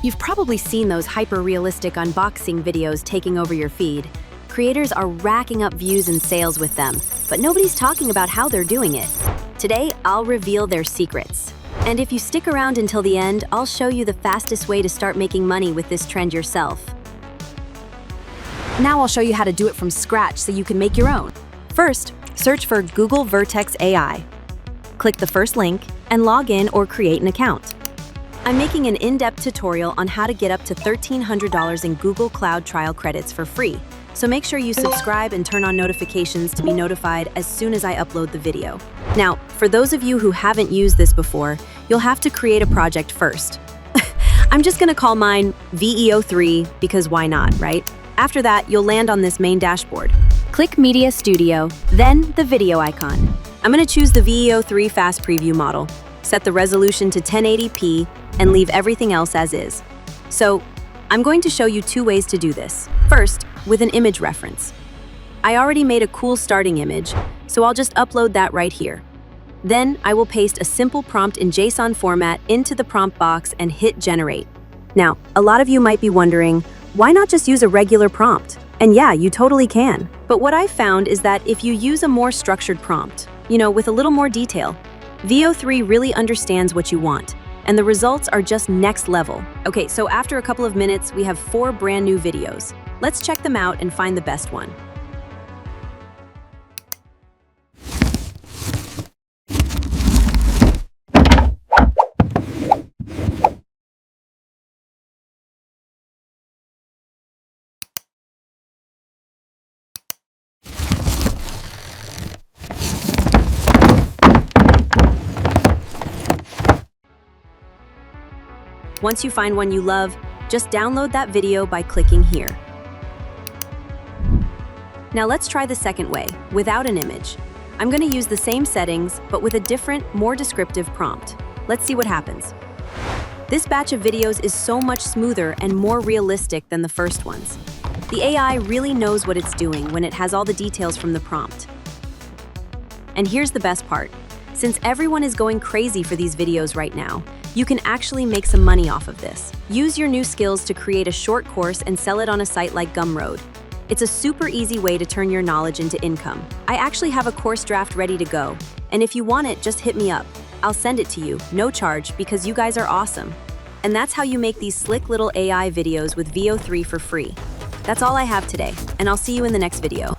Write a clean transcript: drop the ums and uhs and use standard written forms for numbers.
You've probably seen those hyper-realistic unboxing videos taking over your feed. Creators are racking up views and sales with them, but nobody's talking about how they're doing it. Today, I'll reveal their secrets. And if you stick around until the end, I'll show you the fastest way to start making money with this trend yourself. Now I'll show you how to do it from scratch so you can make your own. First, search for Google Vertex AI. Click the first link and log in or create an account. I'm making an in-depth tutorial on how to get up to $1,300 in Google Cloud trial credits for free, so make sure you subscribe and turn on notifications to be notified as soon as I upload the video. Now, for those of you who haven't used this before, you'll have to create a project first. I'm just gonna call mine VEO3 because why not, right? After that, you'll land on this main dashboard. Click Media Studio, then the video icon. I'm gonna choose the VEO3 Fast Preview model, set the resolution to 1080p, and leave everything else as is. So, I'm going to show you two ways to do this. First, with an image reference. I already made a cool starting image, so I'll just upload that right here. Then, I will paste a simple prompt in JSON format into the prompt box and hit Generate. Now, a lot of you might be wondering, why not just use a regular prompt? And yeah, you totally can. But what I've found is that if you use a more structured prompt, with a little more detail, VEO3 really understands what you want, and the results are just next level. Okay, so after a couple of minutes, we have 4 brand new videos. Let's check them out and find the best one. Once you find one you love, just download that video by clicking here. Now let's try the second way, without an image. I'm going to use the same settings, but with a different, more descriptive prompt. Let's see what happens. This batch of videos is so much smoother and more realistic than the first ones. The AI really knows what it's doing when it has all the details from the prompt. And here's the best part. Since everyone is going crazy for these videos right now, you can actually make some money off of this. Use your new skills to create a short course and sell it on a site like Gumroad. It's a super easy way to turn your knowledge into income. I actually have a course draft ready to go, and if you want it, just hit me up. I'll send it to you, no charge, because you guys are awesome. And that's how you make these slick little AI videos with VEO3 for free. That's all I have today, and I'll see you in the next video.